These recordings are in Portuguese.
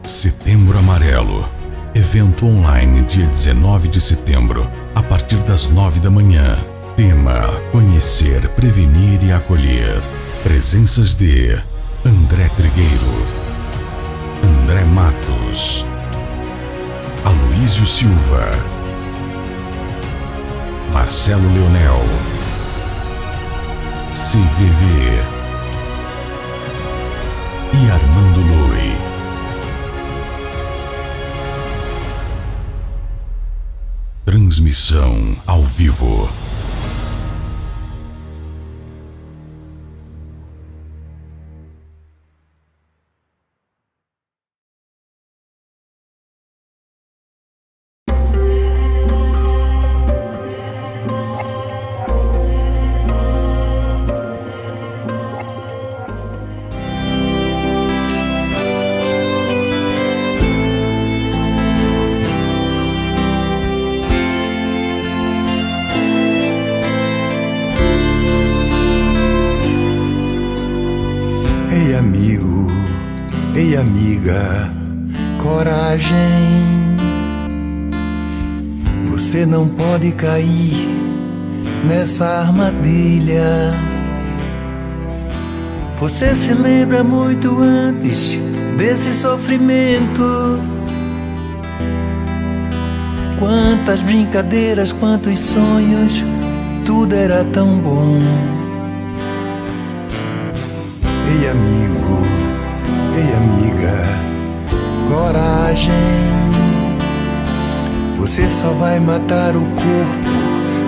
Setembro Amarelo. Evento online dia 19 de setembro, a partir das 9 da manhã. Tema: conhecer, prevenir e acolher. Presenças de André Trigueiro, André Matos, Aloísio Silva, Marcelo Leonel, CVV e Armando Lui. Transmissão ao vivo. Ei amigo, ei amiga, coragem. Você não pode cair nessa armadilha. Você se lembra muito antes desse sofrimento. Quantas brincadeiras, quantos sonhos, tudo era tão bom. Ei amigo, ei amiga, coragem. Você só vai matar o corpo,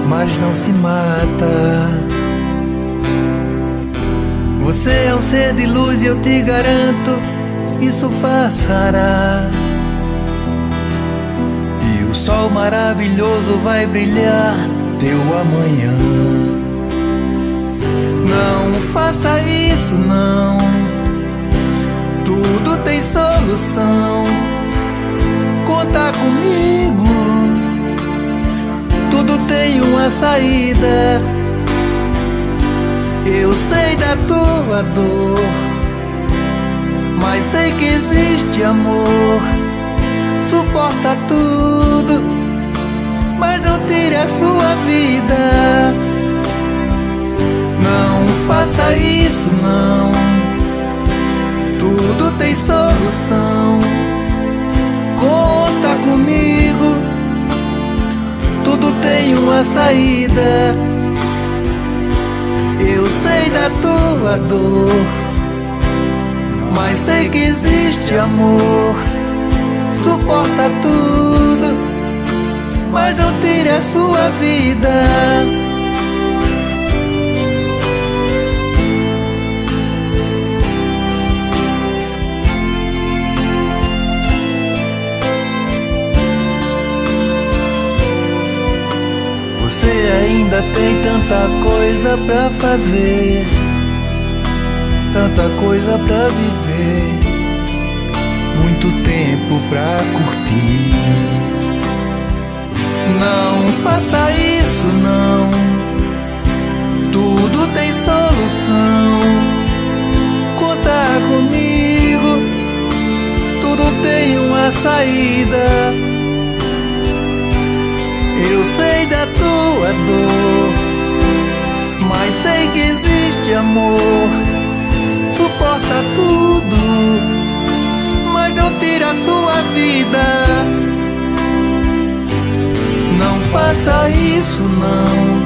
mas não se mata. Você é um ser de luz e eu te garanto, isso passará. E o sol maravilhoso vai brilhar teu amanhã. Não faça isso não, tudo tem solução. Conta comigo, tudo tem uma saída. Eu sei da tua dor, mas sei que existe amor. Suporta tudo, mas não tire a sua vida. Não faça isso não, tudo tem solução. Conta comigo, tudo tem uma saída. Eu sei da tua dor, mas sei que existe amor. Suporta tudo, mas não tire a sua vida. tem tanta coisa pra fazer, tanta coisa pra viver, muito tempo pra curtir. Não faça isso não, tudo tem solução. Conta comigo, tudo tem uma saída. Eu sei da tua dor, mas sei que existe amor. Suporta tudo, mas não tira a sua vida. Não faça isso não,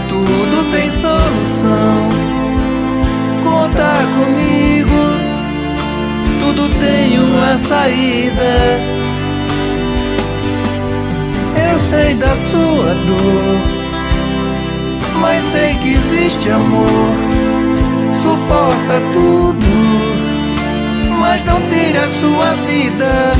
tudo tem solução. Conta comigo, tudo tem uma saída. Eu sei da sua dor, mas sei que existe amor. Suporta tudo, mas não tira a sua vida.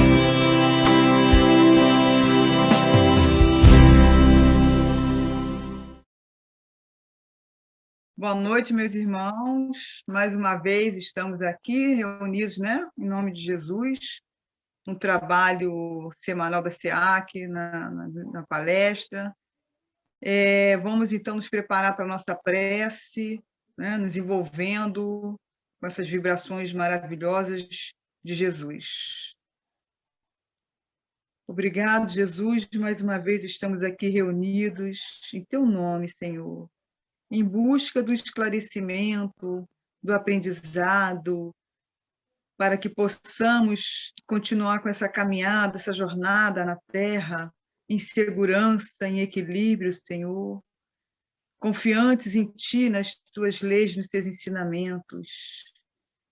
Boa noite, meus irmãos. Mais uma vez estamos aqui reunidos, né, em nome de Jesus, no trabalho semanal da SEAC, na palestra. Vamos, então, nos preparar para a nossa prece, né, nos envolvendo com essas vibrações maravilhosas de Jesus. Obrigado, Jesus. Mais uma vez estamos aqui reunidos em Teu nome, Senhor, em busca do esclarecimento, do aprendizado, para que possamos continuar com essa caminhada, essa jornada na Terra, em segurança, em equilíbrio, Senhor, confiantes em Ti, nas Tuas leis, nos Teus ensinamentos.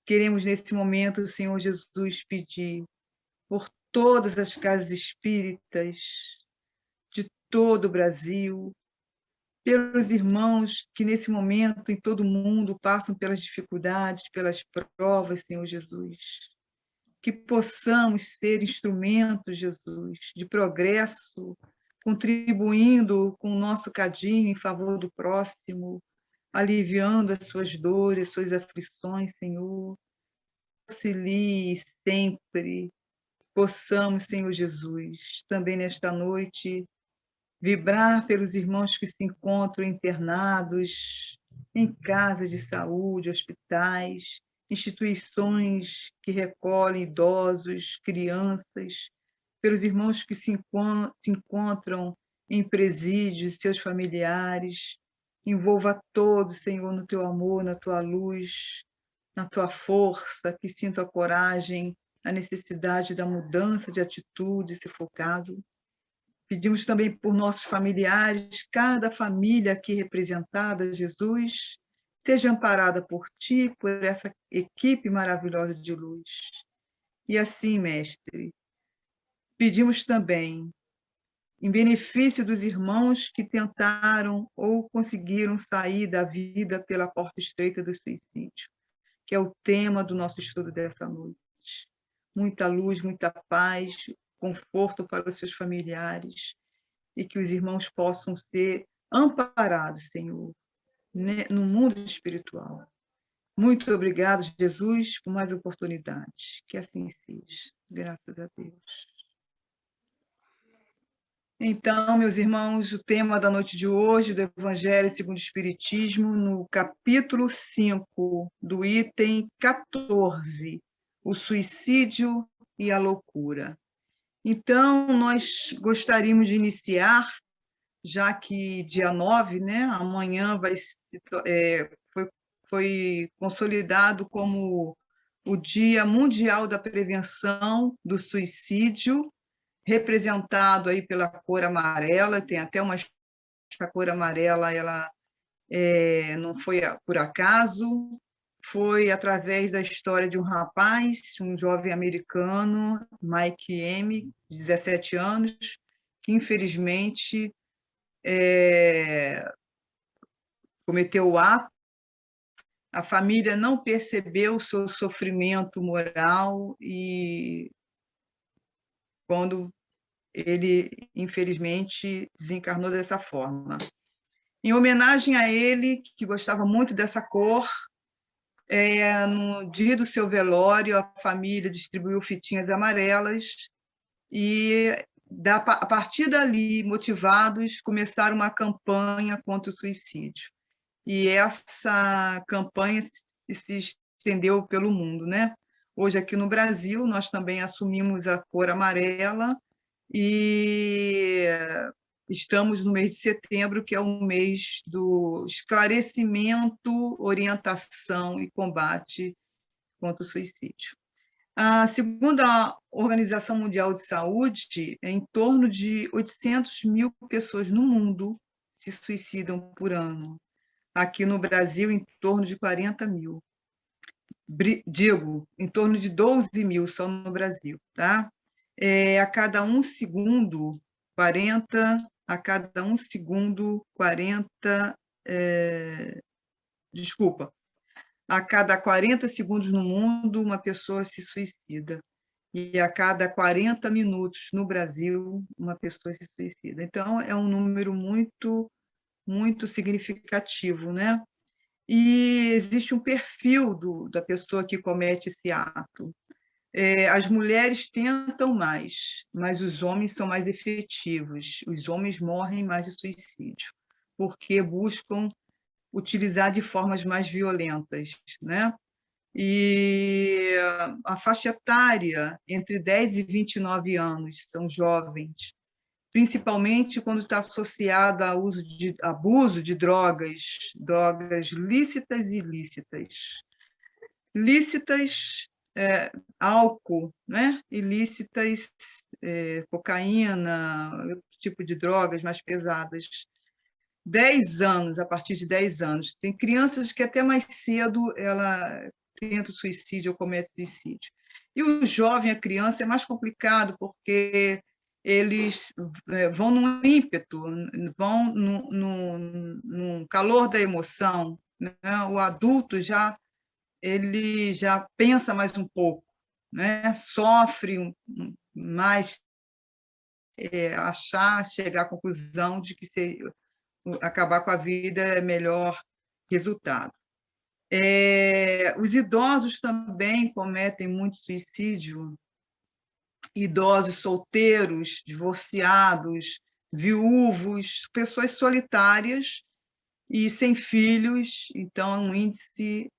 Queremos, nesse momento, Senhor Jesus, pedir por todas as casas espíritas de todo o Brasil, pelos irmãos que, nesse momento, em todo o mundo, passam pelas dificuldades, pelas provas, Senhor Jesus. Que possamos ser instrumentos, Jesus, de progresso, contribuindo com o nosso cadinho em favor do próximo, aliviando as suas dores, as suas aflições, Senhor. Auxilie sempre. Possamos, Senhor Jesus, também nesta noite, vibrar pelos irmãos que se encontram internados em casas de saúde, hospitais, instituições que recolhem idosos, crianças, pelos irmãos que se encontram em presídios, seus familiares. Envolva a todos, Senhor, no Teu amor, na Tua luz, na Tua força, que sintam a coragem, a necessidade da mudança de atitude, se for o caso. Pedimos também por nossos familiares, cada família aqui representada, Jesus, seja amparada por Ti, por essa equipe maravilhosa de luz. E assim, Mestre, pedimos também, em benefício dos irmãos que tentaram ou conseguiram sair da vida pela porta estreita do suicídio, que é o tema do nosso estudo dessa noite. Muita luz, muita paz, conforto para os seus familiares, e que os irmãos possam ser amparados, Senhor, no mundo espiritual. Muito obrigado, Jesus, por mais oportunidades. Que assim seja. Graças a Deus. Então, meus irmãos, o tema da noite de hoje, do Evangelho segundo o Espiritismo, no capítulo 5, do item 14, o suicídio e a loucura. Então, nós gostaríamos de iniciar, já que dia 9, né, amanhã foi consolidado como o Dia Mundial da Prevenção do Suicídio, representado aí pela cor amarela. Tem até essa cor amarela, ela não foi por acaso, foi através da história de um rapaz, um jovem americano, Mike M., de 17 anos, que infelizmente cometeu o ato. A família não percebeu o seu sofrimento moral e quando ele, infelizmente, desencarnou dessa forma. Em homenagem a ele, que gostava muito dessa cor, no dia do seu velório, a família distribuiu fitinhas amarelas e, a partir dali, motivados, começaram uma campanha contra o suicídio. E essa campanha se estendeu pelo mundo, né? Hoje, aqui no Brasil, nós também assumimos a cor amarela e estamos no mês de setembro, que é o mês do esclarecimento, orientação e combate contra o suicídio. Segundo a Organização Mundial de Saúde, em torno de 800 mil pessoas no mundo se suicidam por ano. Aqui no Brasil, em torno de 40 mil. Digo, em torno de 12 mil só no Brasil. Tá? A cada um segundo, 40, a cada um segundo, 40, desculpa, a cada 40 segundos no mundo, uma pessoa se suicida. E a cada 40 minutos no Brasil, uma pessoa se suicida. Então, é um número muito, muito significativo, né? E existe um perfil da pessoa que comete esse ato. As mulheres tentam mais, mas os homens são mais efetivos. Os homens morrem mais de suicídio, porque buscam utilizar de formas mais violentas, né? E a faixa etária entre 10 e 29 anos são jovens, principalmente quando está associada ao uso de abuso de drogas lícitas e ilícitas. Lícitas, álcool, né? Ilícitas, cocaína, outro tipo de drogas mais pesadas. 10 anos, a partir de 10 anos. Tem crianças que até mais cedo ela tenta o suicídio ou comete suicídio. E o jovem, a criança, é mais complicado, porque eles vão num ímpeto, vão num calor da emoção, né? O adulto ele já pensa mais um pouco, né? Sofre mais, chegar à conclusão de que acabar com a vida é melhor resultado. Os idosos também cometem muito suicídio, idosos solteiros, divorciados, viúvos, pessoas solitárias e sem filhos, então é um índice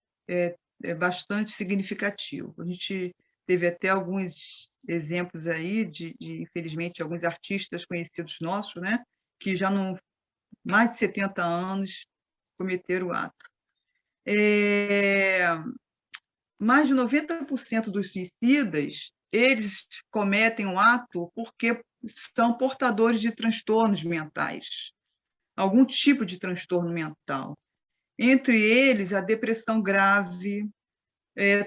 bastante significativo. A gente teve até alguns exemplos aí infelizmente, alguns artistas conhecidos nossos, né, que já não mais de 70 anos cometeram o ato. Mais de 90% dos suicidas, eles cometem o ato porque são portadores de transtornos mentais, algum tipo de transtorno mental. Entre eles, a depressão grave,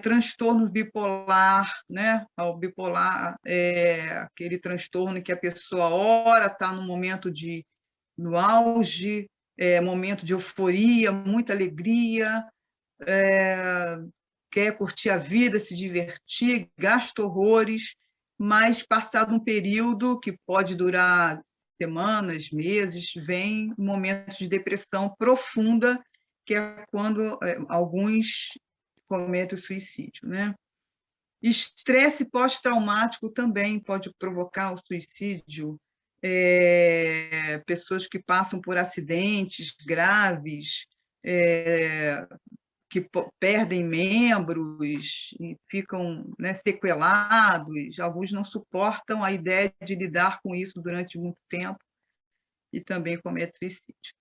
transtorno bipolar, né? O bipolar é aquele transtorno que a pessoa, ora, está no momento no auge, momento de euforia, muita alegria, quer curtir a vida, se divertir, gasta horrores, mas passado um período que pode durar semanas, meses, vem um momento de depressão profunda, que é quando alguns cometem o suicídio, né? Estresse pós-traumático também pode provocar o suicídio. Pessoas que passam por acidentes graves, que perdem membros e ficam, né, sequelados, alguns não suportam a ideia de lidar com isso durante muito tempo e também cometem suicídio.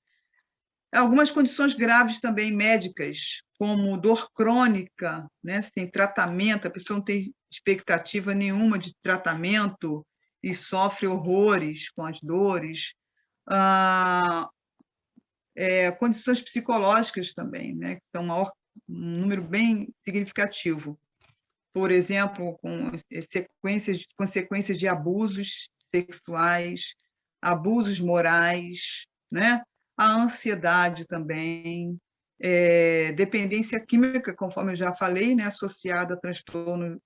Algumas condições graves também médicas, como dor crônica, né, sem tratamento, a pessoa não tem expectativa nenhuma de tratamento e sofre horrores com as dores. Condições psicológicas também, né, que são um número bem significativo. Por exemplo, com consequências de abusos sexuais, abusos morais, né? A ansiedade também, dependência química, conforme eu já falei, né? Associada a transtorno,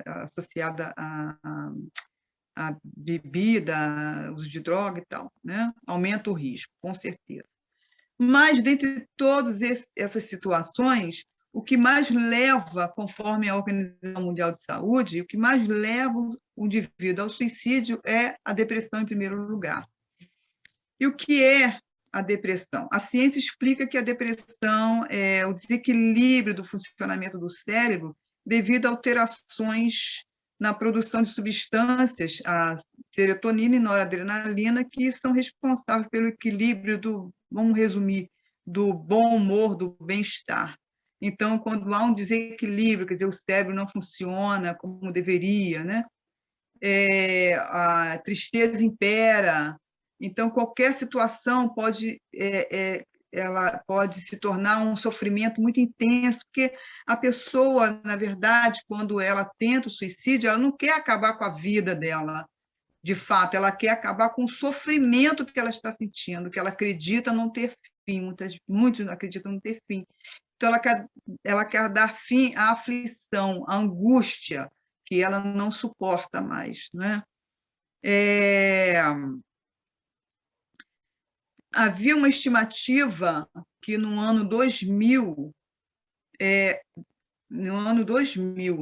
associada a bebida, uso de droga e tal, né? Aumenta o risco, com certeza. Mas, dentre todas essas situações, o que mais leva, conforme a Organização Mundial de Saúde, o que mais leva o indivíduo ao suicídio é a depressão, em primeiro lugar. E o que é a depressão? A ciência explica que a depressão é o desequilíbrio do funcionamento do cérebro devido a alterações na produção de substâncias, a serotonina e noradrenalina, que são responsáveis pelo equilíbrio do, vamos resumir, do bom humor, do bem-estar. Então, quando há um desequilíbrio, quer dizer, o cérebro não funciona como deveria, né? A tristeza impera. Então, qualquer situação ela pode se tornar um sofrimento muito intenso, porque a pessoa, na verdade, quando ela tenta o suicídio, ela não quer acabar com a vida dela, de fato, ela quer acabar com o sofrimento que ela está sentindo, que ela acredita não ter fim, muitos acreditam não ter fim. Então, ela quer dar fim à aflição, à angústia, que ela não suporta mais, né? Havia uma estimativa que no ano 2000,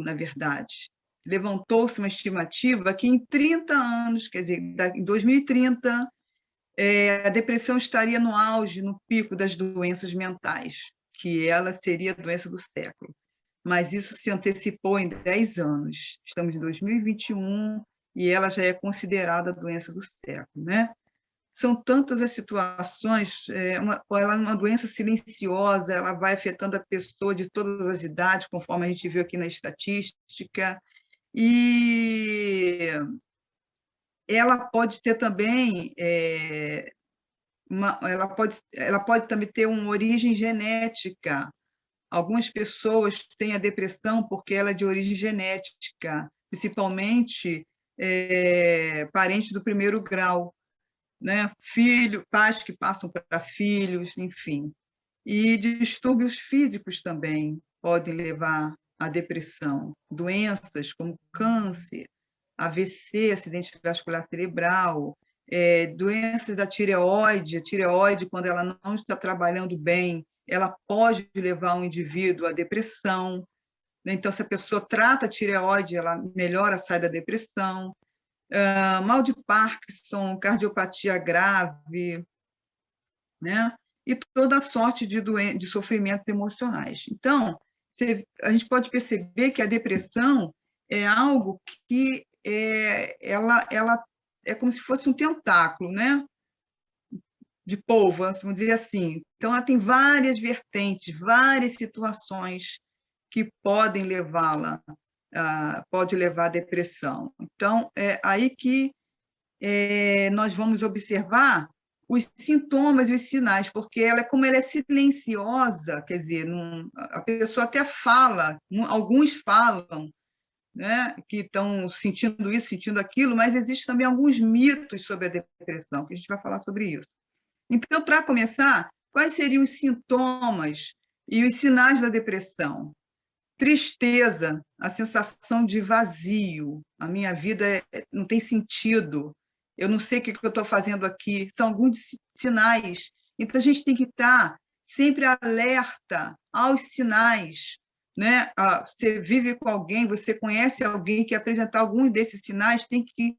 na verdade, levantou-se uma estimativa que em 30 anos, quer dizer, em 2030, a depressão estaria no auge, no pico das doenças mentais, que ela seria a doença do século. Mas isso se antecipou em 10 anos. Estamos em 2021 e ela já é considerada a doença do século, né? São tantas as situações, ela é uma doença silenciosa, ela vai afetando a pessoa de todas as idades, conforme a gente viu aqui na estatística, e ela pode ter também, ela pode também ter uma origem genética. Algumas pessoas têm a depressão porque ela é de origem genética, principalmente parentes do primeiro grau, né? Pais que passam para filhos, enfim. E distúrbios físicos também podem levar à depressão. Doenças como câncer, AVC, acidente vascular cerebral, doenças da tireoide. A tireoide, quando ela não está trabalhando bem, ela pode levar um indivíduo à depressão. Então, se a pessoa trata a tireoide, ela melhora, sai da depressão. Mal de Parkinson, cardiopatia grave, né? E toda a sorte de sofrimentos emocionais. Então, a gente pode perceber que a depressão é algo que ela é como se fosse um tentáculo, né? De polvo, vamos dizer assim. Então, ela tem várias vertentes, várias situações que podem levá-la, pode levar à depressão. Então, é aí que nós vamos observar os sintomas e os sinais, porque como ela é silenciosa, quer dizer, a pessoa até fala, alguns falam, né, que estão sentindo isso, sentindo aquilo, mas existem também alguns mitos sobre a depressão, que a gente vai falar sobre isso. Então, para começar, quais seriam os sintomas e os sinais da depressão? Tristeza, a sensação de vazio, a minha vida não tem sentido, eu não sei o que eu estou fazendo aqui, são alguns sinais. Então, a gente tem que estar sempre alerta aos sinais, né? Você vive com alguém, você conhece alguém que apresentar alguns desses sinais, tem que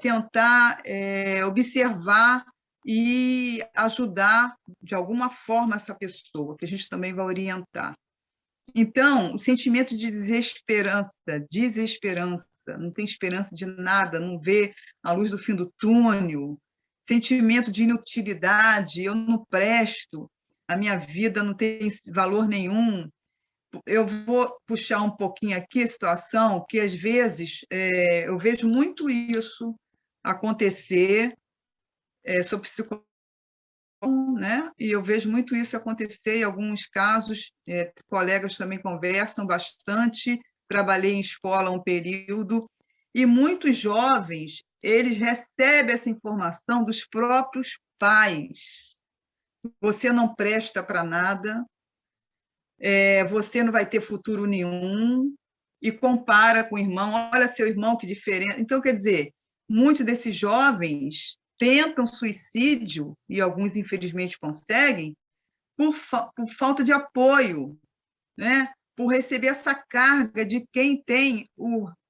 tentar observar e ajudar, de alguma forma, essa pessoa, que a gente também vai orientar. Então, o sentimento de desesperança, não tem esperança de nada, não vê a luz do fim do túnel, sentimento de inutilidade, eu não presto, a minha vida não tem valor nenhum. Eu vou puxar um pouquinho aqui a situação, que às vezes eu vejo muito isso acontecer, sou psicóloga, né? E eu vejo muito isso acontecer em alguns casos, colegas também conversam bastante, trabalhei em escola um período, e muitos jovens, eles recebem essa informação dos próprios pais. Você não presta para nada, você não vai ter futuro nenhum, e compara com o irmão, olha seu irmão, que diferença. Então, quer dizer, muitos desses jovens tentam suicídio, e alguns, infelizmente, conseguem, por falta de apoio, né? Por receber essa carga de quem tem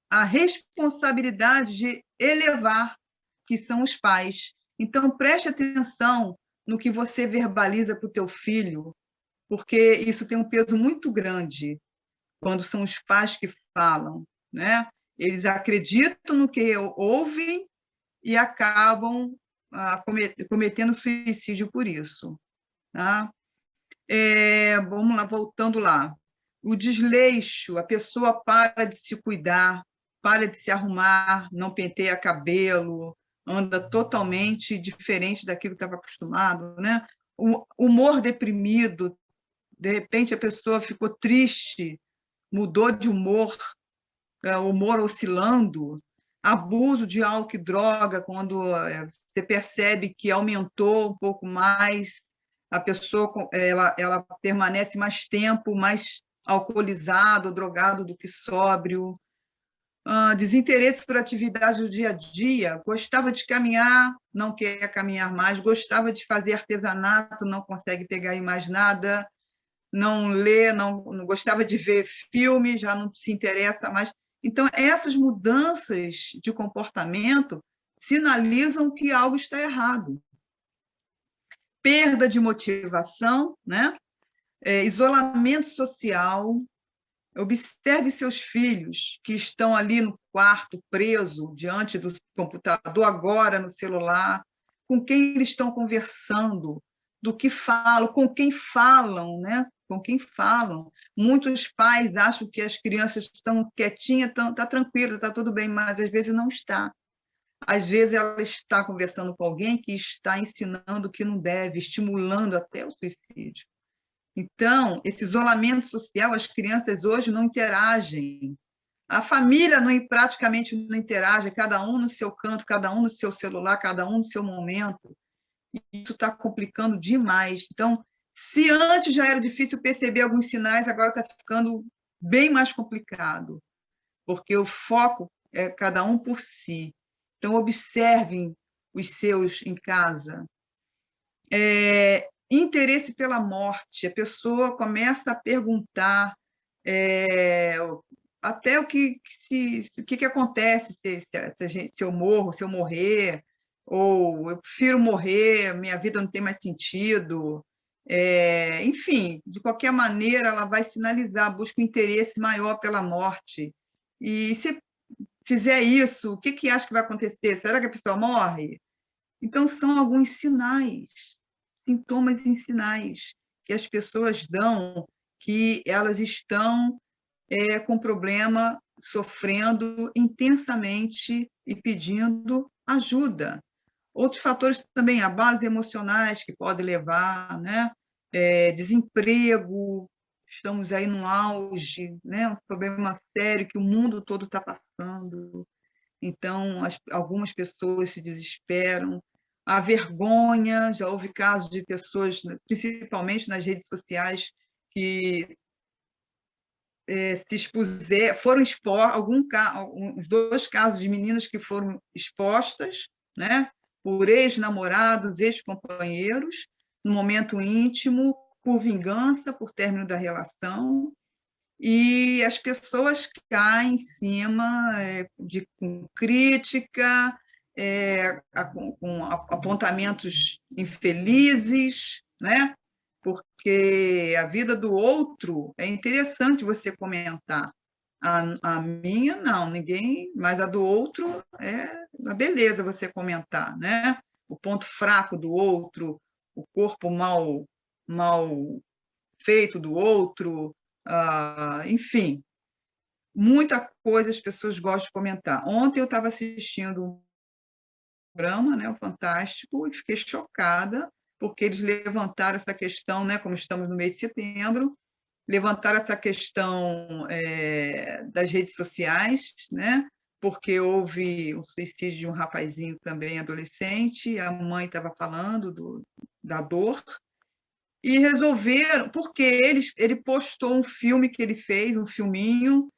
a responsabilidade de elevar, que são os pais. Então, preste atenção no que você verbaliza para o teu filho, porque isso tem um peso muito grande quando são os pais que falam, né? Eles acreditam no que ouvem e acabam cometendo suicídio por isso. Tá? Vamos lá, voltando lá. O desleixo, a pessoa para de se cuidar, para de se arrumar, não penteia cabelo, anda totalmente diferente daquilo que estava acostumado, né? O humor deprimido, de repente a pessoa ficou triste, mudou de humor, humor oscilando, abuso de álcool e droga, quando você percebe que aumentou um pouco mais, a pessoa ela permanece mais tempo, mais alcoolizado, drogado do que sóbrio. Desinteresse por atividades do dia a dia, gostava de caminhar, não quer caminhar mais, gostava de fazer artesanato, não consegue pegar em mais nada, não lê, não gostava de ver filme, já não se interessa mais. Então, essas mudanças de comportamento sinalizam que algo está errado. Perda de motivação, né? Isolamento social. Observe seus filhos que estão ali no quarto, preso diante do computador, agora no celular, com quem eles estão conversando, do que falam, com quem falam, né? Com quem falam. Muitos pais acham que as crianças estão quietinhas, está tranquila, está tudo bem, mas às vezes não está. Às vezes ela está conversando com alguém que está ensinando o que não deve, estimulando até o suicídio. Então, esse isolamento social, as crianças hoje não interagem. A família praticamente não interage, cada um no seu canto, cada um no seu celular, cada um no seu momento. Isso está complicando demais. Então, se antes já era difícil perceber alguns sinais, agora está ficando bem mais complicado, porque o foco é cada um por si. Então, observem os seus em casa. Interesse pela morte. A pessoa começa a perguntar até o que acontece se eu morro, se eu morrer, ou eu prefiro morrer, minha vida não tem mais sentido. Enfim, de qualquer maneira, ela vai sinalizar, busca um interesse maior pela morte. E se fizer isso, o que acha que vai acontecer? Será que a pessoa morre? Então, são alguns sinais, sintomas e sinais que as pessoas dão que elas estão com problema, sofrendo intensamente e pedindo ajuda. Outros fatores também, abalos emocionais que podem levar, né? Desemprego, estamos aí no auge, né? Um problema sério que o mundo todo está passando. Então, algumas pessoas se desesperam. A vergonha, já houve casos de pessoas, principalmente nas redes sociais, que se expuseram, foram expostas, uns 2 casos de meninas que foram expostas, né, por ex-namorados, ex-companheiros, no momento íntimo, por vingança, por término da relação, e as pessoas caem em cima com crítica, com apontamentos infelizes, né? Porque a vida do outro é interessante você comentar. A minha, não, ninguém, mas a do outro é uma beleza você comentar, né? O ponto fraco do outro, o corpo mal feito do outro, enfim, muita coisa as pessoas gostam de comentar. Ontem eu estava assistindo um programa, né, o Fantástico, e fiquei chocada, porque eles levantaram essa questão, né, como estamos no mês de setembro, levantaram essa questão das redes sociais, né, porque houve o suicídio de um rapazinho também adolescente, a mãe estava falando da dor, e resolveram, porque ele postou um filme que ele fez, um filminho,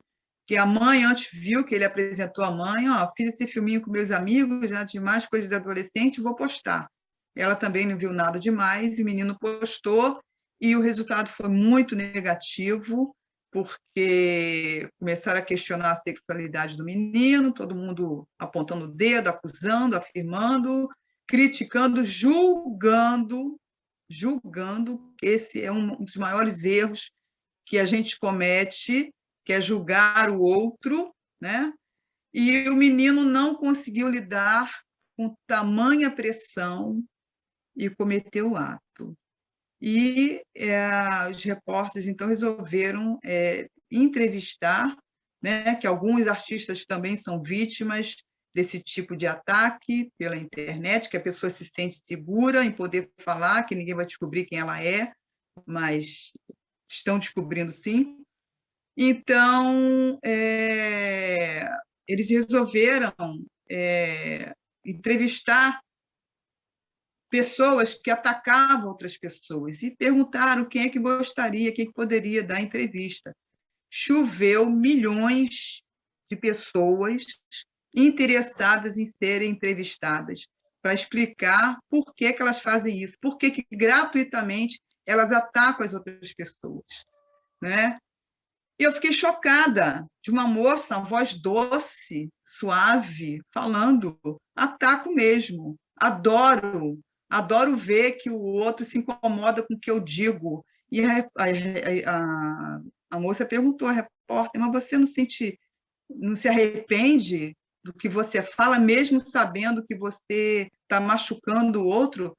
que a mãe antes viu, que ele apresentou a mãe, ó, fiz esse filminho com meus amigos, nada demais, coisas de adolescente, vou postar. Ela também não viu nada demais, e o menino postou, e o resultado foi muito negativo, porque começaram a questionar a sexualidade do menino, todo mundo apontando o dedo, acusando, afirmando, criticando, julgando. Esse é um dos maiores erros que a gente comete, que é julgar o outro, né? E o menino não conseguiu lidar com tamanha pressão e cometeu o ato. E os repórteres, então, resolveram entrevistar, né, que alguns artistas também são vítimas desse tipo de ataque pela internet, que a pessoa se sente segura em poder falar, que ninguém vai descobrir quem ela é, mas estão descobrindo sim. Então, eles resolveram entrevistar pessoas que atacavam outras pessoas e perguntaram quem é que gostaria, quem que poderia dar entrevista. Choveu milhões de pessoas interessadas em serem entrevistadas para explicar por que elas fazem isso, por que gratuitamente elas atacam as outras pessoas, né? E eu fiquei chocada de uma moça, uma voz doce, suave, falando: ataco mesmo, adoro ver que o outro se incomoda com o que eu digo. E a moça perguntou à repórter: mas você não se arrepende do que você fala, mesmo sabendo que você está machucando o outro?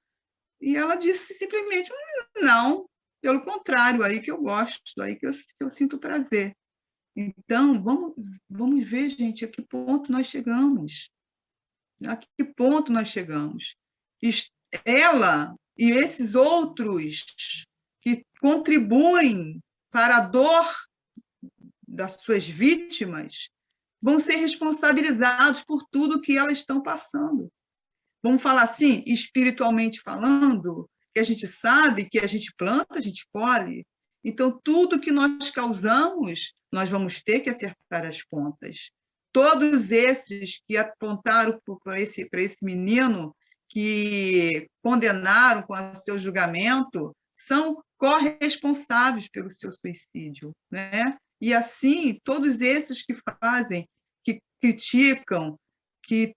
E ela disse simplesmente: não, pelo contrário, aí que eu gosto, aí que eu sinto prazer. Então, vamos ver, gente, a que ponto nós chegamos. A que ponto nós chegamos. Ela e esses outros que contribuem para a dor das suas vítimas vão ser responsabilizados por tudo que elas estão passando. Vamos falar assim, espiritualmente falando, que a gente sabe que a gente planta, a gente colhe. Então, tudo que nós causamos, nós vamos ter que acertar as contas. Todos esses que apontaram para esse menino, que condenaram com o seu julgamento, são corresponsáveis pelo seu suicídio, né? E assim, todos esses que fazem, que criticam, que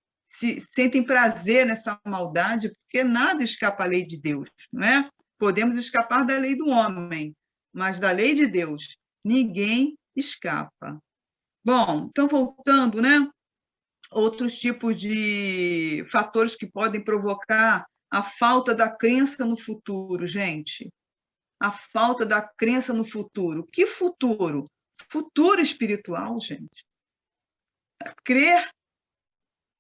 sentem prazer nessa maldade, porque nada escapa à lei de Deus, não é? Podemos escapar da lei do homem, mas da lei de Deus ninguém escapa. Bom, então voltando, né? Outros tipos de fatores que podem provocar a falta da crença no futuro, gente. A falta da crença no futuro. Que futuro? Futuro espiritual, gente. Crer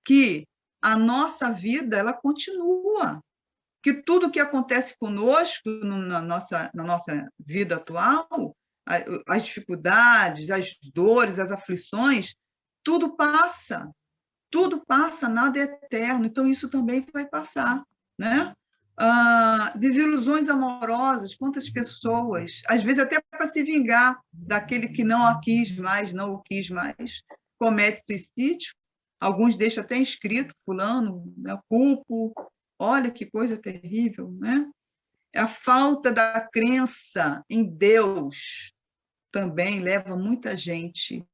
que a nossa vida ela continua, que tudo que acontece conosco na nossa vida atual, as dificuldades, as dores, as aflições, tudo passa, nada é eterno, então isso também vai passar, né? Desilusões amorosas, quantas pessoas, às vezes até para se vingar daquele que não a quis mais, não o quis mais, comete suicídio. Alguns deixam até escrito, fulano, né, culpo. Olha que coisa terrível, né? A falta da crença em Deus também leva muita gente.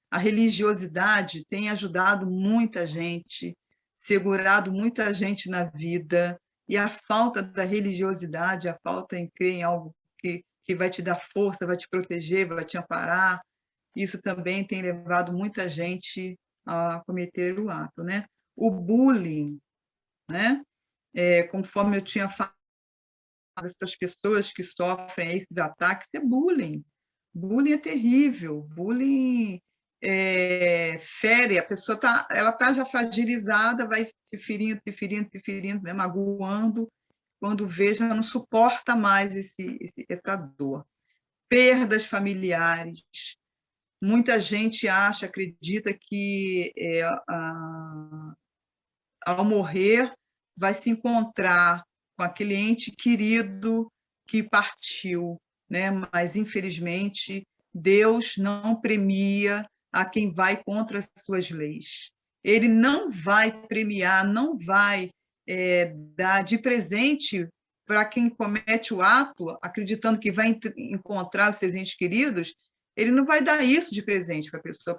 A religiosidade tem ajudado muita gente, segurado muita gente na vida, e a falta da religiosidade, a falta em crer em algo que vai te dar força, vai te proteger, vai te amparar, isso também tem levado muita gente a cometer o ato, né? O bullying, né? Conforme eu tinha falado, essas pessoas que sofrem esses ataques, é bullying. Bullying é terrível, bullying fere, a pessoa ela tá já fragilizada, vai se ferindo, né? Magoando, quando vê, já não suporta mais essa dor. Perdas familiares. Muita gente acredita que ao morrer vai se encontrar com aquele ente querido que partiu, né? Mas infelizmente Deus não premia a quem vai contra as suas leis. Ele não vai premiar, não vai dar de presente para quem comete o ato, acreditando que vai encontrar os seus entes queridos, ele não vai dar isso de presente para a pessoa,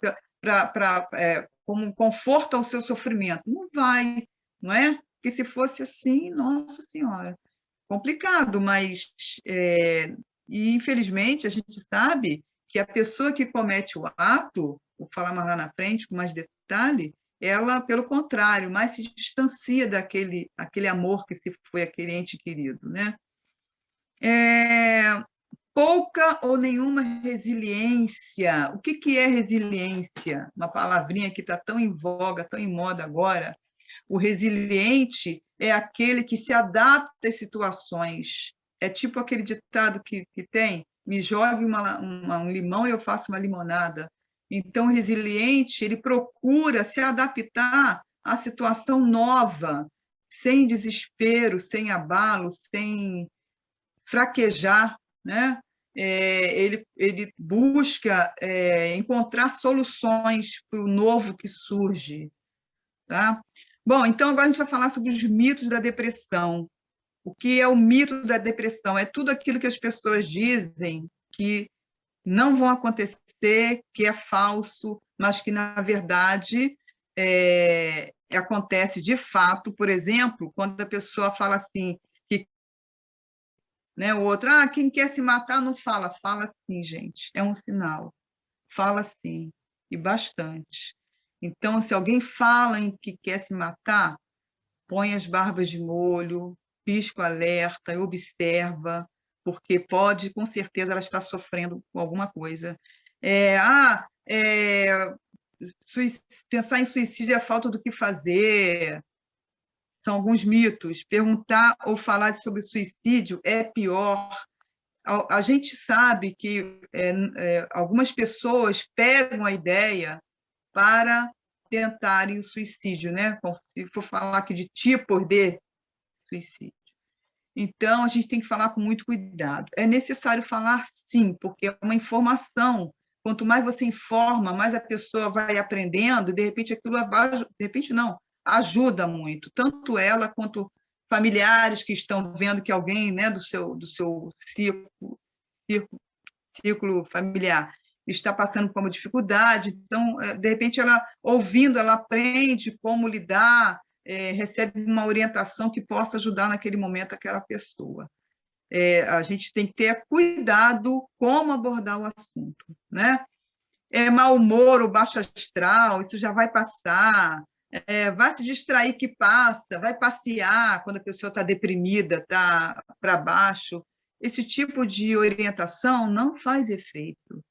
como conforto ao seu sofrimento. Não vai, não é? Porque se fosse assim, nossa Senhora, complicado, mas e infelizmente a gente sabe que a pessoa que comete o ato, vou falar mais lá na frente com mais detalhe, ela, pelo contrário, mais se distancia aquele amor que se foi aquele ente querido, né? Pouca ou nenhuma resiliência. O que é resiliência? Uma palavrinha que está tão em voga, tão em moda agora. O resiliente é aquele que se adapta às situações. É tipo aquele ditado que tem: me jogue um limão e eu faço uma limonada. Então, o resiliente, ele procura se adaptar à situação nova, sem desespero, sem abalo, sem fraquejar, né? Ele busca encontrar soluções para o novo que surge. Tá? Bom, então agora a gente vai falar sobre os mitos da depressão. O que é o mito da depressão? É tudo aquilo que as pessoas dizem que não vão acontecer, que é falso, mas que, na verdade, acontece de fato. Por exemplo, quando a pessoa fala assim, né, o outro, quem quer se matar não fala. Fala sim, gente, é um sinal. Fala sim, e bastante. Então, se alguém fala em que quer se matar, põe as barbas de molho, pisca o alerta, observa, porque pode, com certeza, ela está sofrendo com alguma coisa. Pensar em suicídio é falta do que fazer. São alguns mitos. Perguntar ou falar sobre suicídio é pior. A gente sabe que algumas pessoas pegam a ideia para tentarem o suicídio, né? Se for falar aqui de tipos de suicídio. Então, a gente tem que falar com muito cuidado. É necessário falar, sim, porque é uma informação. Quanto mais você informa, mais a pessoa vai aprendendo, e de repente aquilo, de repente não, ajuda muito, tanto ela quanto familiares que estão vendo que alguém, né, do seu círculo familiar está passando por uma dificuldade. Então, de repente, ela ouvindo, ela aprende como lidar, recebe uma orientação que possa ajudar naquele momento aquela pessoa. A gente tem que ter cuidado como abordar o assunto, né? Mau humor ou baixo astral, isso já vai passar. Vai se distrair que passa, vai passear quando a pessoa está deprimida, está para baixo. Esse tipo de orientação não faz efeito.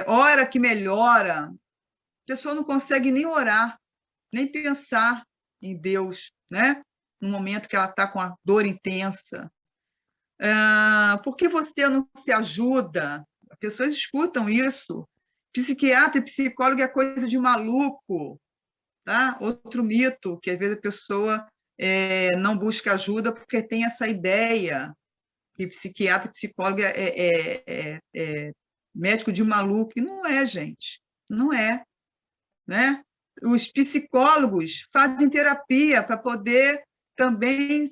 Hora que melhora, a pessoa não consegue nem orar, nem pensar em Deus, né? No momento que ela está com a dor intensa. Por que você não se ajuda? As pessoas escutam isso. Psiquiatra e psicólogo é coisa de maluco. Tá? Outro mito, que às vezes a pessoa não busca ajuda porque tem essa ideia que psiquiatra e psicólogo é médico de maluco. E não é, gente. Não é. Né? Os psicólogos fazem terapia para poder também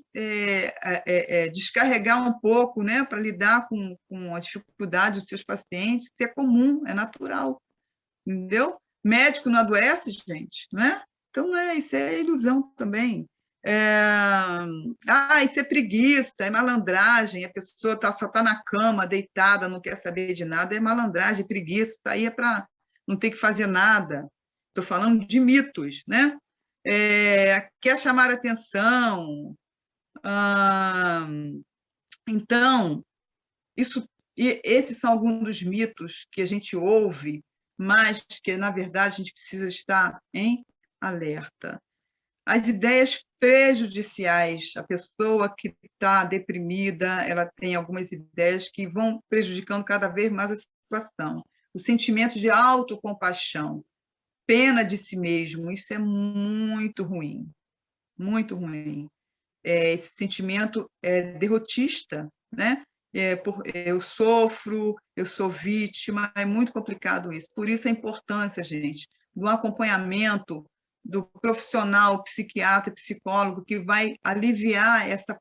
descarregar um pouco, né? Para lidar com a dificuldade dos seus pacientes. Isso é comum, é natural. Entendeu? Médico não adoece, gente, não é? Então, isso é ilusão também. Isso é preguiça, é malandragem, a pessoa só está na cama, deitada, não quer saber de nada, é malandragem, preguiça, isso aí é para não ter que fazer nada. Estou falando de mitos, né? Quer chamar atenção. Então, esses são alguns dos mitos que a gente ouve, mas que, na verdade, a gente precisa estar em alerta. As ideias prejudiciais, a pessoa que está deprimida, ela tem algumas ideias que vão prejudicando cada vez mais a situação. O sentimento de autocompaixão, pena de si mesmo, isso é muito ruim, muito ruim. Esse sentimento é derrotista, né? eu sofro, eu sou vítima, é muito complicado isso. Por isso a importância, gente, do acompanhamento do profissional, psiquiatra, psicólogo, que vai aliviar essa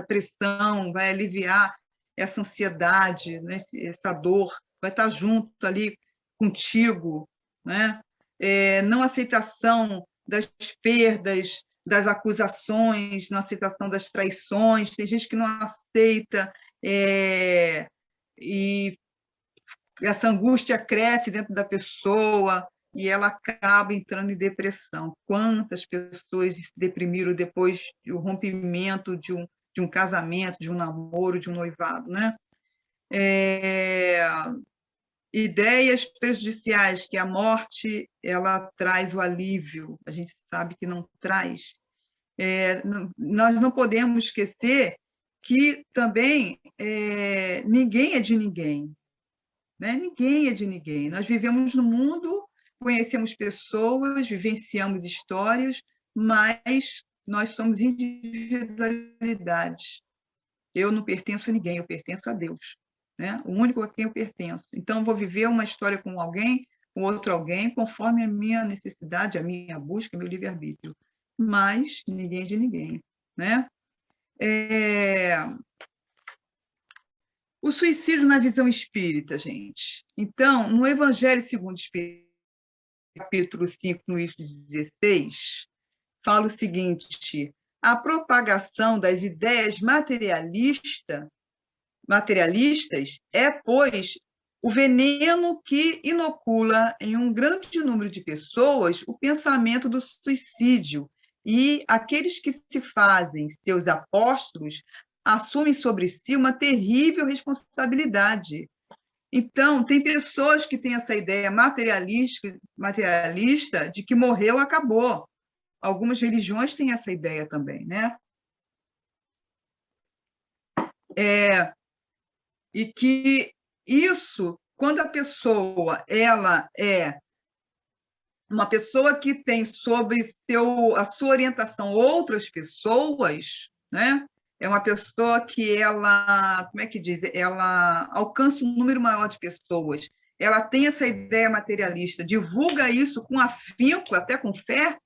pressão, vai aliviar essa ansiedade, né? Essa dor, vai estar junto ali contigo, né? Não aceitação das perdas, das acusações, não aceitação das traições, tem gente que não aceita, e essa angústia cresce dentro da pessoa e ela acaba entrando em depressão. Quantas pessoas se deprimiram depois do rompimento de um casamento, de um namoro, de um noivado, né? Ideias prejudiciais, que a morte ela traz o alívio, a gente sabe que não traz. Nós não podemos esquecer que também ninguém é de ninguém, né? Ninguém é de ninguém. Nós vivemos no mundo, conhecemos pessoas, vivenciamos histórias, mas nós somos individualidades. Eu não pertenço a ninguém, eu pertenço a Deus, né? O único a quem eu pertenço. Então, eu vou viver uma história com alguém, com outro alguém, conforme a minha necessidade, a minha busca, meu livre-arbítrio. Mas ninguém é de ninguém, né? O suicídio na visão espírita, gente. Então, no Evangelho segundo o Espírito, capítulo 5, no item 16, fala o seguinte: a propagação das ideias materialistas é, pois, o veneno que inocula em um grande número de pessoas o pensamento do suicídio, e aqueles que se fazem seus apóstolos assumem sobre si uma terrível responsabilidade. Então, tem pessoas que têm essa ideia materialista de que morreu, acabou. Algumas religiões têm essa ideia também, né? E que isso, quando a pessoa ela é uma pessoa que tem sobre a sua orientação outras pessoas, né? É uma pessoa que ela, como é que diz? Ela alcança um número maior de pessoas. Ela tem essa ideia materialista, divulga isso com afinco, até com fé.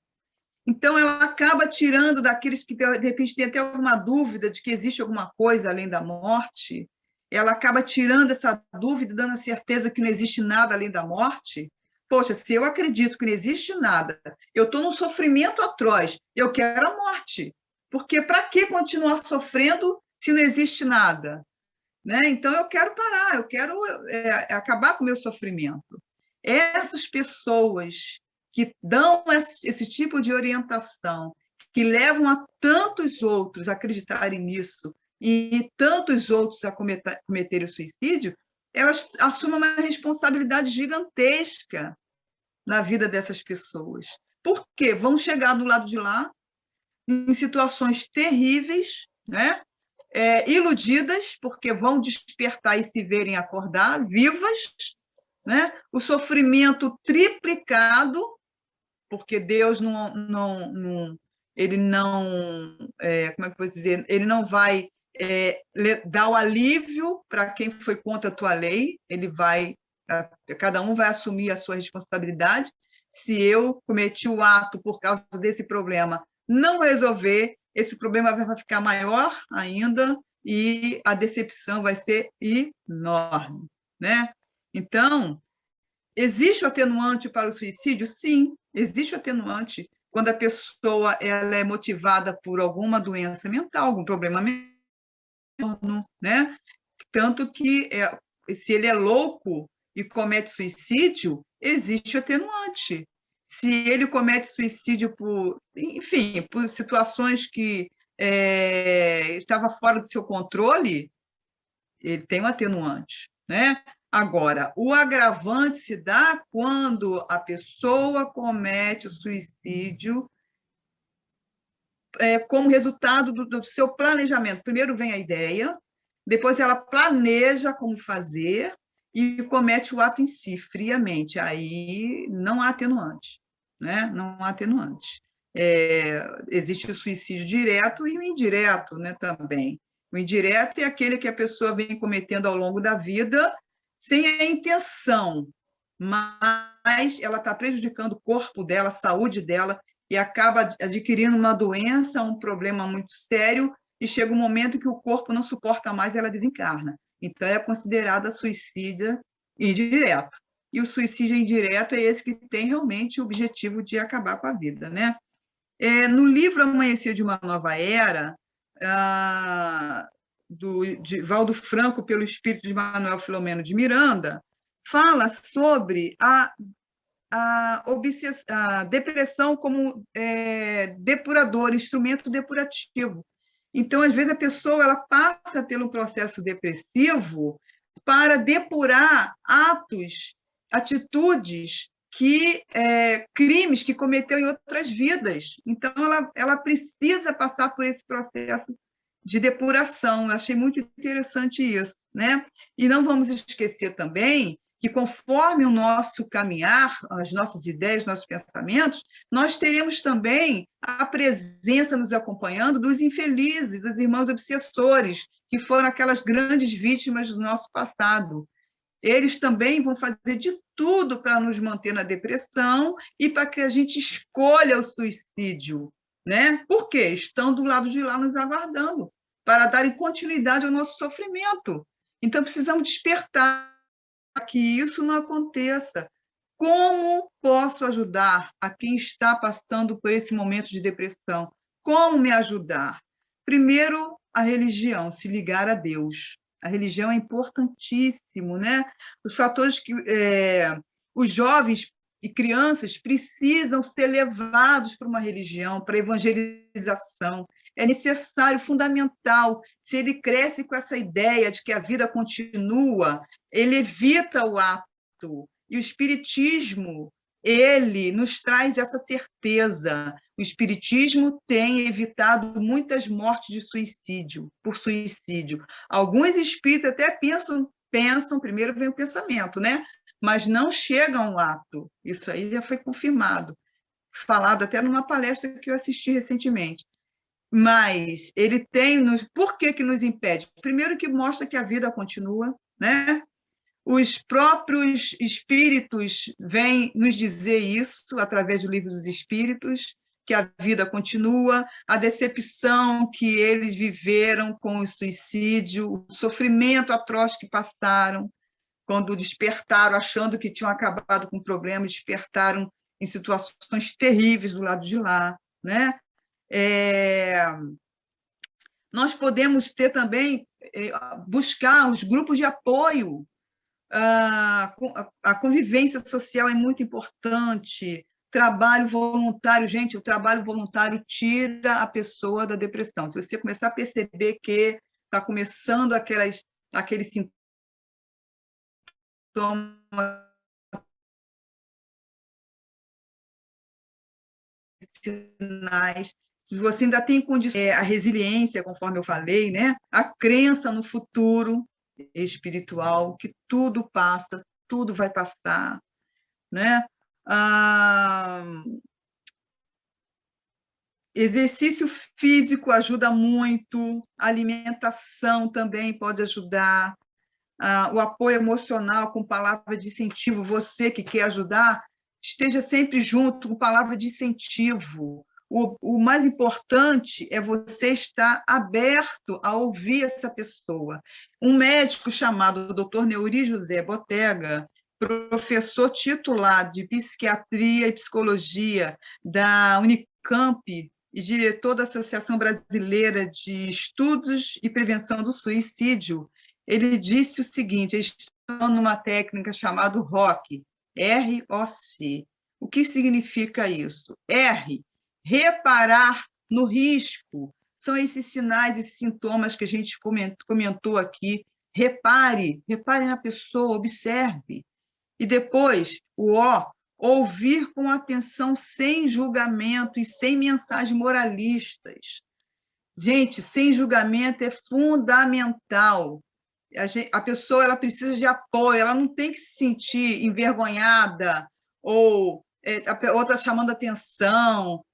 Então, ela acaba tirando daqueles que, de repente, têm até alguma dúvida de que existe alguma coisa além da morte. Ela acaba tirando essa dúvida, dando a certeza que não existe nada além da morte. Poxa, se eu acredito que não existe nada, eu estou num sofrimento atroz, eu quero a morte. Porque para que continuar sofrendo se não existe nada? Né? Então, eu quero parar, eu quero acabar com o meu sofrimento. Essas pessoas que dão esse tipo de orientação, que levam a tantos outros a acreditarem nisso e tantos outros a cometerem o suicídio, elas assumem uma responsabilidade gigantesca na vida dessas pessoas. Por quê? Vão chegar do lado de lá em situações terríveis, né? Iludidas, porque vão despertar e se verem acordar, vivas, né? O sofrimento triplicado, porque Deus ele não, como é que eu vou dizer, ele não vai dar o alívio para quem foi contra a tua lei, cada um vai assumir a sua responsabilidade. Se eu cometi o ato por causa desse problema, não resolver, esse problema vai ficar maior ainda e a decepção vai ser enorme, né? Então, existe o atenuante para o suicídio? Sim, existe o atenuante quando a pessoa ela é motivada por alguma doença mental, algum problema mental, né? Tanto que se ele é louco e comete suicídio, existe o atenuante. Se ele comete suicídio enfim, por situações que estava fora do seu controle, ele tem um atenuante, né? Agora, o agravante se dá quando a pessoa comete o suicídio como resultado do seu planejamento. Primeiro vem a ideia, depois ela planeja como fazer e comete o ato em si, friamente. Aí não há atenuante, né? Não há atenuante. Existe o suicídio direto e o indireto, né, também. O indireto é aquele que a pessoa vem cometendo ao longo da vida sem a intenção, mas ela está prejudicando o corpo dela, a saúde dela, e acaba adquirindo uma doença, um problema muito sério, e chega um momento que o corpo não suporta mais e ela desencarna. Então, é considerada suicídio indireto. E o suicídio indireto é esse que tem realmente o objetivo de acabar com a vida, né? No livro Amanhecer de uma Nova Era, de Valdo Franco, pelo espírito de Manuel Filomeno de Miranda, fala sobre a depressão como depurador, instrumento depurativo. Então, às vezes, a pessoa ela passa pelo processo depressivo para depurar atos, atitudes, crimes que cometeu em outras vidas. Então, ela precisa passar por esse processo de depuração. Eu achei muito interessante isso, né? E não vamos esquecer também que, conforme o nosso caminhar, as nossas ideias, nossos pensamentos, nós teremos também a presença nos acompanhando dos infelizes, dos irmãos obsessores, que foram aquelas grandes vítimas do nosso passado. Eles também vão fazer de tudo para nos manter na depressão e para que a gente escolha o suicídio, né? Por quê? Estão do lado de lá nos aguardando, para darem continuidade ao nosso sofrimento. Então, precisamos despertar que isso não aconteça. Como posso ajudar a quem está passando por esse momento de depressão? Como me ajudar? Primeiro, a religião, se ligar a Deus. A religião é importantíssimo, né? Os fatores que os jovens e crianças precisam ser levados para uma religião, para evangelização. É necessário, fundamental. Se ele cresce com essa ideia de que a vida continua, ele evita o ato. E o Espiritismo, ele nos traz essa certeza. O Espiritismo tem evitado muitas mortes de suicídio, por suicídio. Alguns espíritos até pensam, primeiro vem o pensamento, né? Mas não chegam ao ato. Isso aí já foi confirmado, falado até numa palestra que eu assisti recentemente. Mas ele tem... Por que nos impede? Primeiro, que mostra que a vida continua, né? Os próprios espíritos vêm nos dizer isso através do Livro dos Espíritos, que a vida continua, a decepção que eles viveram com o suicídio, o sofrimento atroz que passaram, quando despertaram achando que tinham acabado com o problema, despertaram em situações terríveis do lado de lá, né? Nós podemos ter também, buscar os grupos de apoio. A convivência social é muito importante. Trabalho voluntário, gente, o trabalho voluntário tira a pessoa da depressão. Se você começar a perceber que está começando aqueles sintomas, sinais, se você ainda tem condições, a resiliência, conforme eu falei, né? A crença no futuro espiritual, que tudo passa, tudo vai passar, né? Exercício físico ajuda muito, alimentação também pode ajudar, o apoio emocional com palavra de incentivo. Você que quer ajudar, esteja sempre junto com palavra de incentivo. O mais importante é você estar aberto a ouvir essa pessoa. Um médico chamado Dr. Neuri José Botega, professor titular de Psiquiatria e Psicologia da Unicamp e diretor da Associação Brasileira de Estudos e Prevenção do Suicídio, ele disse o seguinte: eles estão numa técnica chamada ROC, R-O-C. O que significa isso? R, reparar no risco. São esses sinais, esses sintomas que a gente comentou aqui. Repare na pessoa, observe. E depois, o O, ouvir com atenção, sem julgamento e sem mensagens moralistas. Gente, sem julgamento é fundamental. A pessoa ela precisa de apoio, ela não tem que se sentir envergonhada ou a outra chamando atenção,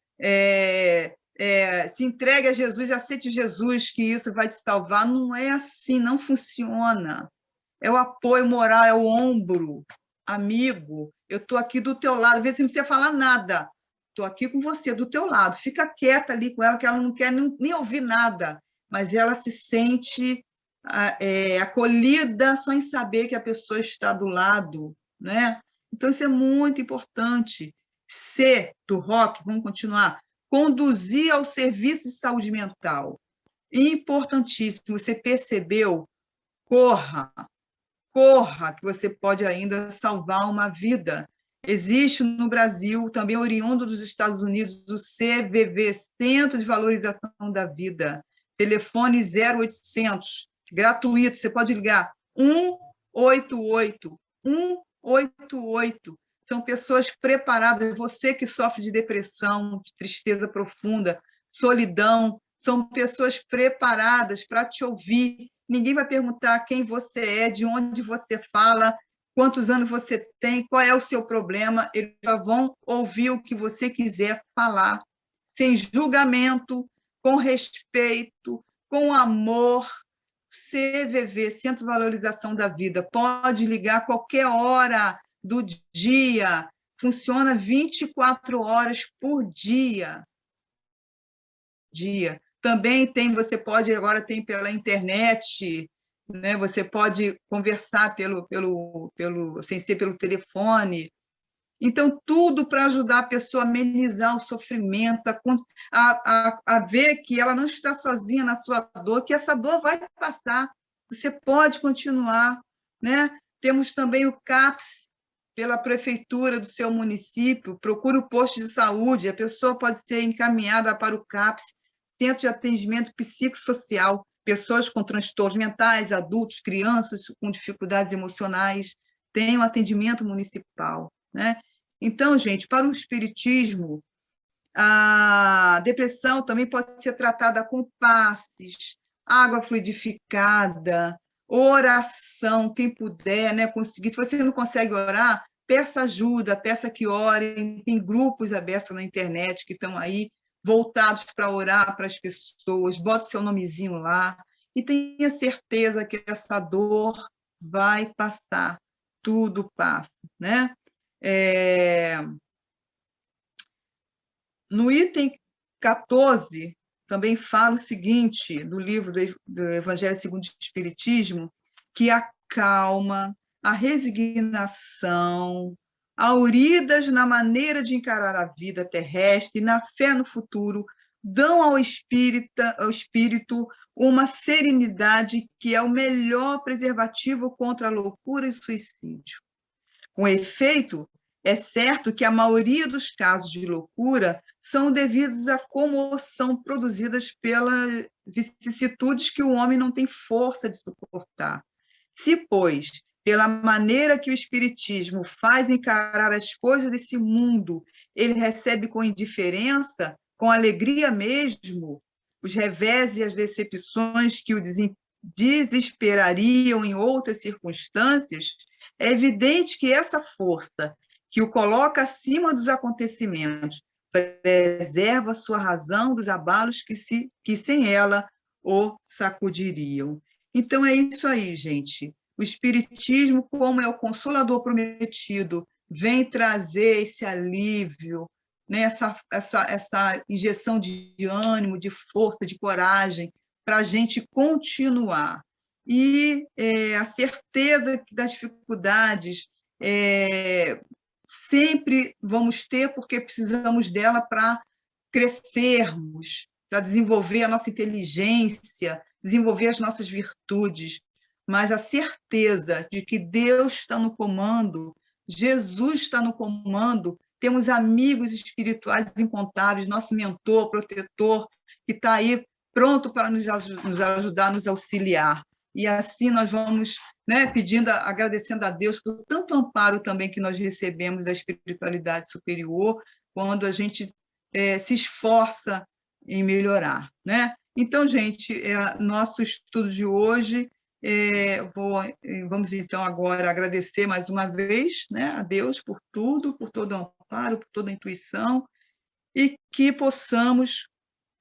se entregue a Jesus, aceite Jesus, que isso vai te salvar. Não é assim, não funciona. É o apoio moral, é o ombro, amigo. Eu estou aqui do teu lado, às vezes você não precisa falar nada. Estou aqui com você, do teu lado. Fica quieta ali com ela, que ela não quer nem ouvir nada, mas ela se sente acolhida só em saber que a pessoa está do lado, né? Então, isso é muito importante. C, do rock, vamos continuar, conduzir ao serviço de saúde mental. Importantíssimo. Você percebeu? Corra, corra, que você pode ainda salvar uma vida. Existe no Brasil, também oriundo dos Estados Unidos, o CVV, Centro de Valorização da Vida. Telefone 0800, gratuito, você pode ligar 188, 188. São pessoas preparadas, você que sofre de depressão, de tristeza profunda, solidão, são pessoas preparadas para te ouvir. Ninguém vai perguntar quem você é, de onde você fala, quantos anos você tem, qual é o seu problema. Eles só vão ouvir o que você quiser falar, sem julgamento, com respeito, com amor. CVV, Centro de Valorização da Vida, pode ligar a qualquer hora do dia, funciona 24 horas por dia. Também você pode, agora tem pela internet, né? Você pode conversar sem ser pelo telefone. Então, tudo para ajudar a pessoa a amenizar o sofrimento, a ver que ela não está sozinha na sua dor, que essa dor vai passar, você pode continuar, né? Temos também o CAPS, pela prefeitura do seu município, procure o posto de saúde, a pessoa pode ser encaminhada para o CAPS, Centro de Atendimento Psicossocial, pessoas com transtornos mentais, adultos, crianças com dificuldades emocionais, tem um atendimento municipal, né? Então, gente, para o espiritismo, a depressão também pode ser tratada com passes, água fluidificada, oração, quem puder, né, conseguir. Se você não consegue orar, peça ajuda, peça que orem. Tem grupos abertos na internet que estão aí voltados para orar para as pessoas. Bota o seu nomezinho lá e tenha certeza que essa dor vai passar. Tudo passa, né? No item 14, também fala o seguinte, do livro do Evangelho segundo o Espiritismo, que a calma, a resignação, auridas na maneira de encarar a vida terrestre e na fé no futuro, dão ao espírito uma serenidade que é o melhor preservativo contra a loucura e suicídio. Com efeito, é certo que a maioria dos casos de loucura são devidos à comoção produzidas pelas vicissitudes que o homem não tem força de suportar. Se, pois, pela maneira que o Espiritismo faz encarar as coisas desse mundo, ele recebe com indiferença, com alegria mesmo, os revés e as decepções que o desesperariam em outras circunstâncias, é evidente que essa força que o coloca acima dos acontecimentos preserva sua razão dos abalos que sem ela o sacudiriam. Então, é isso aí, gente. O Espiritismo, como é o Consolador prometido, vem trazer esse alívio, né? essa injeção de ânimo, de força, de coragem, para a gente continuar. E a certeza das dificuldades sempre vamos ter, porque precisamos dela para crescermos, para desenvolver a nossa inteligência, desenvolver as nossas virtudes, mas a certeza de que Deus está no comando, Jesus está no comando, temos amigos espirituais incontáveis, nosso mentor, protetor, que está aí pronto para nos ajudar, nos auxiliar. E assim nós vamos, né, agradecendo a Deus por tanto amparo também que nós recebemos da espiritualidade superior, quando a gente se esforça em melhorar, né? Então, gente, nosso estudo de hoje, vamos então agora agradecer mais uma vez, né, a Deus por tudo, por todo o amparo, por toda a intuição, e que possamos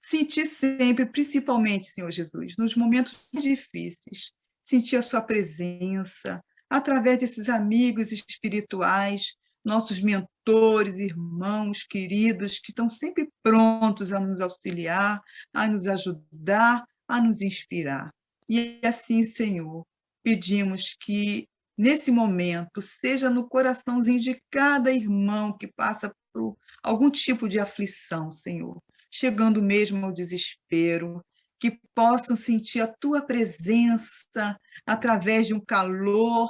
sentir sempre, principalmente, Senhor Jesus, nos momentos difíceis, sentir a sua presença, através desses amigos espirituais, nossos mentores, irmãos queridos, que estão sempre prontos a nos auxiliar, a nos ajudar, a nos inspirar. E assim, Senhor, pedimos que, nesse momento, seja no coraçãozinho de cada irmão que passa por algum tipo de aflição, Senhor, chegando mesmo ao desespero, que possam sentir a tua presença através de um calor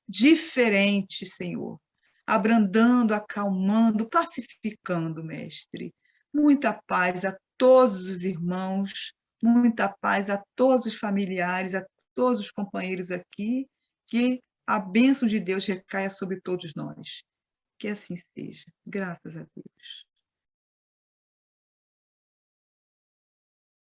diferente, Senhor, abrandando, acalmando, pacificando, Mestre. Muita paz a todos os irmãos, muita paz a todos os familiares, a todos os companheiros aqui, que a bênção de Deus recaia sobre todos nós. Que assim seja. Graças a Deus.